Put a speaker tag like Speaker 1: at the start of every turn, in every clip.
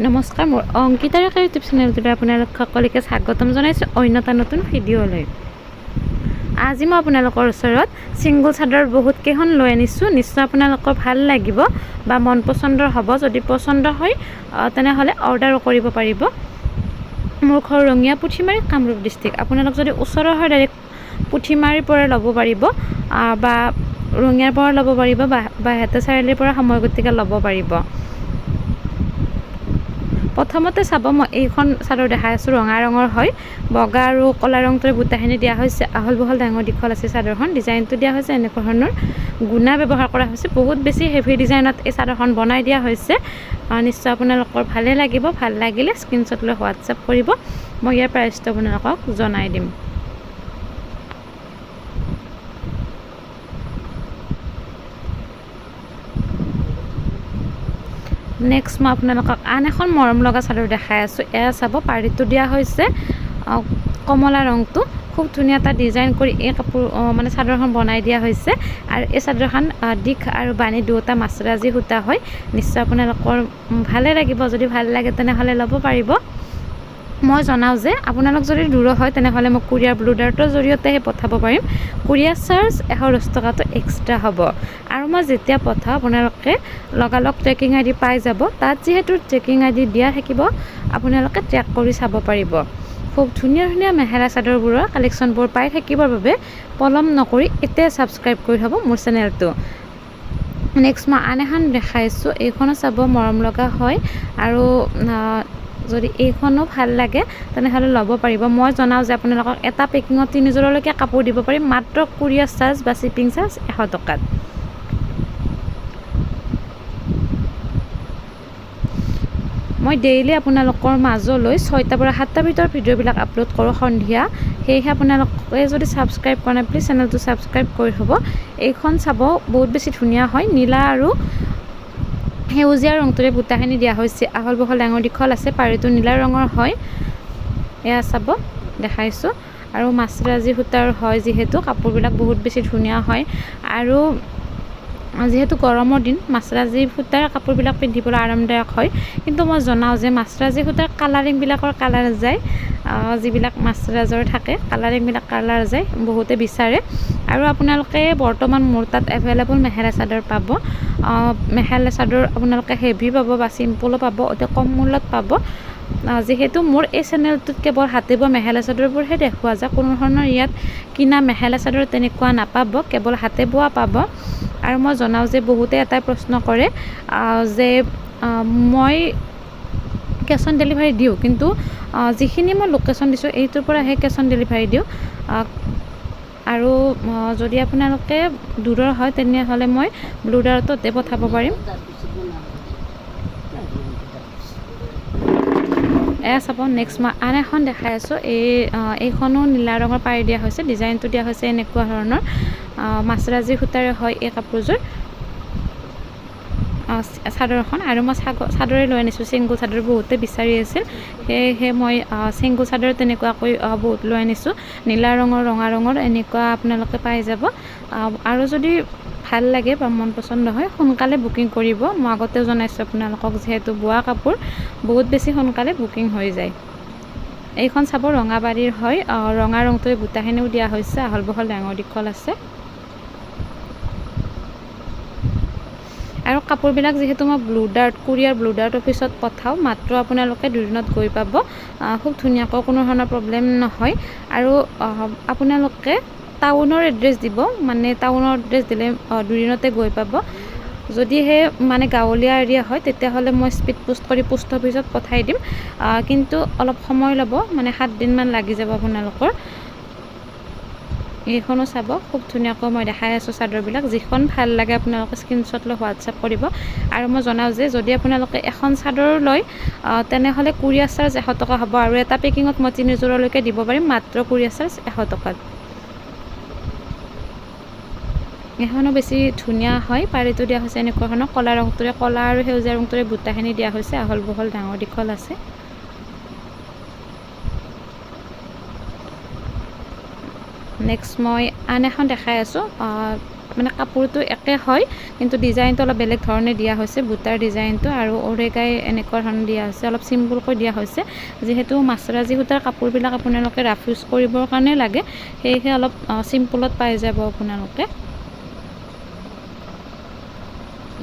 Speaker 1: নমস্কাৰ, মোৰ অংকিতাৰ ইউটিউব চেনেলটোলৈ আপোনালোক সকলোকে স্বাগতম জনাইছোঁ অন্য এটা নতুন ভিডিঅ'লৈ। আজি মই আপোনালোকৰ ওচৰত ছিংগল চাদৰ বহুত কেইখন লৈ আনিছোঁ। নিশ্চয় আপোনালোকৰ ভাল লাগিব বা মন পচন্দৰ হ'ব। যদি পচন্দ হয় তেনেহ'লে অৰ্ডাৰো কৰিব পাৰিব। মোৰ ঘৰ ৰঙিয়া পুঠিমাৰী, কামৰূপ ডিষ্ট্ৰিক্ট। আপোনালোক যদি ওচৰৰ হয় ডাইৰেক্ট পুঠিমাৰীৰ পৰা ল'ব পাৰিব বা ৰঙিয়াৰ পৰা ল'ব পাৰিব বা হেতা চাৰিআলিৰ পৰা সময় গতিকে ল'ব পাৰিব। প্ৰথমতে চাব, মই এইখন চাদৰ দেখাই আছোঁ, ৰঙা ৰঙৰ হয়, বগা আৰু ক'লা ৰংটোৰে বুটাখিনি দিয়া হৈছে। আহল বহল ডাঙৰ দীঘল আছে চাদৰখন। ডিজাইনটো দিয়া হৈছে এনেকুৱা ধৰণৰ, গুণা ব্যৱহাৰ কৰা হৈছে। বহুত বেছি হেভি ডিজাইনত এই চাদৰখন বনাই দিয়া হৈছে। নিশ্চয় আপোনালোকৰ ভালে লাগিব। ভাল লাগিলে স্ক্ৰীনশ্বট লৈ হোৱাটছআপ কৰিব। মই ইয়াৰ প্ৰাইচটো আপোনালোকক জনাই দিম। নেক্সট মই আপোনালোকক আন এখন মৰম লগা চাদৰ দেখাই আছোঁ। এয়া চাব, পাৰীটো দিয়া হৈছে কমলা ৰংটো। খুব ধুনীয়া এটা ডিজাইন কৰি এই কাপোৰ মানে চাদৰখন বনাই দিয়া হৈছে। আৰু এই চাদৰখন দীঘ আৰু বাণী দুয়োটা মাছৰাজী সূতা হয়। নিশ্চয় আপোনালোকৰ ভালে লাগিব। যদি ভাল লাগে তেনেহ'লে ল'ব পাৰিব। মই জনাওঁ যে আপোনালোক যদি দূৰ হয় তেনেহ'লে মই কুৰিয়াৰ ব্লুডাৰ্টৰ জৰিয়তেহে পঠাব পাৰিম। কুৰিয়াৰ চাৰ্জ 110 টকাটো এক্সট্ৰা হ'ব। আৰু মই যেতিয়া পঠাওঁ আপোনালোকে লগালগ ট্ৰেকিং আই ডি পাই যাব। তাত যিহেতু ট্ৰেকিং আই ডি দিয়া থাকিব, আপোনালোকে ট্ৰেক কৰি চাব পাৰিব। খুব ধুনীয়া ধুনীয়া মেখেলা চাদৰবোৰৰ কালেকশ্যনবোৰ পাই থাকিবৰ বাবে পলম নকৰি এতিয়াই ছাবস্ক্ৰাইব কৰি থ'ব মোৰ চেনেলটো। নেক্সট মই আন এখন দেখাইছোঁ। এইখনো চাব, মৰম লগা হয়। আৰু যদি এইখনো ভাল লাগে তেনেহ'লে ল'ব পাৰিব। মই জনাওঁ যে আপোনালোকক এটা পেকিঙত 3 যোৰলৈকে কাপোৰ দিব পাৰিম, মাত্ৰ কুৰিয়াৰ চাৰ্জ বা শ্বিপিং চাৰ্জ 100 টকাত। মই ডেইলি আপোনালোকৰ মাজলৈ 6টাৰ পৰা 7টাৰ ভিতৰত ভিডিঅ'বিলাক আপলোড কৰোঁ সন্ধিয়া। সেয়েহে আপোনালোকে যদি ছাবস্ক্ৰাইব কৰা নাই, প্লিজ চেনেলটো ছাবস্ক্ৰাইব কৰি থ'ব। এইখন চাব, বহুত বেছি ধুনীয়া হয়। নীলা আৰু সেউজীয়া ৰংটোৰে বুটাখিনি দিয়া হৈছে। আহল বহল ডাঙৰ দীঘল আছে। পাৰীটো নীলা ৰঙৰ হয়। এয়া চাব, দেখাইছোঁ। আৰু মাছৰাজী সূতাৰ হয় যিহেতু কাপোৰবিলাক বহুত বেছি ধুনীয়া হয়। আৰু যিহেতু গৰমৰ দিন, মাছৰাজী সূতাৰ কাপোৰবিলাক পিন্ধিবলৈ আৰামদায়ক হয়। কিন্তু মই জনাওঁ যে মাছৰাজী সূতাৰ কালাৰিংবিলাকৰ কালাৰ যায়, যিবিলাক মাছৰাজৰ থাকে কালাৰিংবিলাক কালাৰ যায়, বহুতে বিচাৰে। আৰু আপোনালোকে বৰ্তমান মোৰ তাত এভেইলেবল মেখেলা চাদৰ পাব। মেখেলা চাদৰ আপোনালোকে হেভি পাব বা চিম্পলো পাব, অতি কম মূল্যত পাব। যিহেতু মোৰ এই চেনেলটোত কেৱল হাতে বোৱা মেখেলা চাদৰবোৰহে দেখুওৱা যায়। কোনো ধৰণৰ ইয়াত কিনা মেখেলা চাদৰ তেনেকুৱা নাপাব, কেৱল হাতে বোৱা পাব। আৰু মই জনাওঁ যে বহুতে এটাই প্ৰশ্ন কৰে যে মই কেছ অন ডেলিভাৰী দিওঁ, কিন্তু যিখিনি মই লোকেশ্যন দিছোঁ এইটোৰ পৰাহে কেছ অন ডেলিভাৰী দিওঁ। আৰু যদি আপোনালোকে দূৰৰ হয় তেনেহ'লে মই ব্লুডাৰ্টতে পঠাব পাৰিম। এয়া চাব, নেক্সট মই আন এখন দেখাই আছোঁ। এইখনো নীলা ৰঙৰ পাৰি দিয়া হৈছে। ডিজাইনটো দিয়া হৈছে এনেকুৱা ধৰণৰ, মাছৰাজী সূতাৰে হয় এই কাপোৰযোৰ চাদৰখন। আৰু মই চাদৰে লৈ আনিছোঁ, ছিংগল চাদৰ বহুতে বিচাৰি আছিল। সেয়েহে মই ছিংগল চাদৰ তেনেকুৱাকৈ বহুত লৈ আনিছোঁ। নীলা ৰঙৰ, ৰঙা ৰঙৰ এনেকুৱা আপোনালোকে পাই যাব। আৰু যদি ভাল লাগে বা মন পচন্দ হয় সোনকালে বুকিং কৰিব। মই আগতেও জনাইছোঁ আপোনালোকক, যিহেতু বোৱা কাপোৰ বহুত বেছি সোনকালে বুকিং হৈ যায়। এইখন চাব, ৰঙাবাৰীৰ হয়। ৰঙা ৰংটোৱে বুটাখিনিও দিয়া হৈছে। আহল বহল ডাঙৰ দীঘল আছে। আৰু কাপোৰবিলাক যিহেতু মই কুৰিয়াৰ ব্লুডাৰ্ট অফিচত পঠাওঁ, মাত্ৰ আপোনালোকে 2 দিনত গৈ পাব। খুব ধুনীয়াকৈ, কোনো ধৰণৰ প্ৰব্লেম নহয়। আৰু আপোনালোকে টাউনৰ এড্ৰেছ দিব, মানে টাউনৰ এড্ৰেছ দিলে 2 দিনতে গৈ পাব। যদিহে মানে গাঁৱলীয়া এৰিয়া হয় তেতিয়াহ'লে মই স্পীড পোষ্ট কৰি পোষ্ট অফিচত পঠাই দিম। কিন্তু অলপ সময় ল'ব, মানে 7 দিনমান লাগি যাব আপোনালোকৰ। এইখনো চাব, খুব ধুনীয়াকৈ মই দেখাই আছোঁ চাদৰবিলাক। যিখন ভাল লাগে আপোনালোকে স্ক্ৰীনশ্বট লৈ হোৱাটছআপ কৰিব। আৰু মই জনাওঁ যে যদি আপোনালোকে এখন চাদৰ লয় তেনেহ'লে কুৰিয়াৰ চাৰ্জ 100 টকা হ'ব। আৰু এটা পেকিঙত মই 3 যোৰলৈকে দিব পাৰিম, মাত্ৰ কুৰিয়াৰ চাৰ্জ 100 টকাত। এখনো বেছি ধুনীয়া হয়। পাৰীটো দিয়া হৈছে এনেকুৱা ধৰণৰ, ক'লা ৰংটোৰে, ক'লা আৰু সেউজীয়া ৰংটোৰে বুটাখিনি দিয়া হৈছে। আহল বহল ডাঙৰ দীঘল আছে। নেক্সট মই আন এখন দেখাই আছোঁ। মানে কাপোৰটো একে হয় কিন্তু ডিজাইনটো অলপ বেলেগ ধৰণে দিয়া হৈছে, বুটাৰ ডিজাইনটো আৰু অৰেগাই এনেকুৱা ধৰণে দিয়া হৈছে, অলপ চিম্পুলকৈ দিয়া হৈছে। যিহেতু মাছৰাজি সূতাৰ কাপোৰবিলাক আপোনালোকে ৰাফ ইউজ কৰিবৰ কাৰণে লাগে, সেয়েহে অলপ চিম্পুলত পাই যাব আপোনালোকে।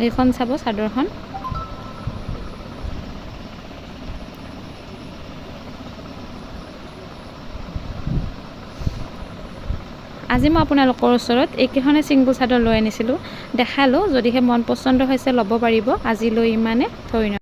Speaker 1: এইখন চাব চাদৰখন। আজি মই আপোনালোকৰ ওচৰত এইকেইখনে ছিংগল চাদৰ লৈ আনিছিলোঁ, দেখালোঁ। যদিহে মন পচন্দ হৈছে ল'ব পাৰিব। আজিলৈ ইমানে, ধন্যবাদ।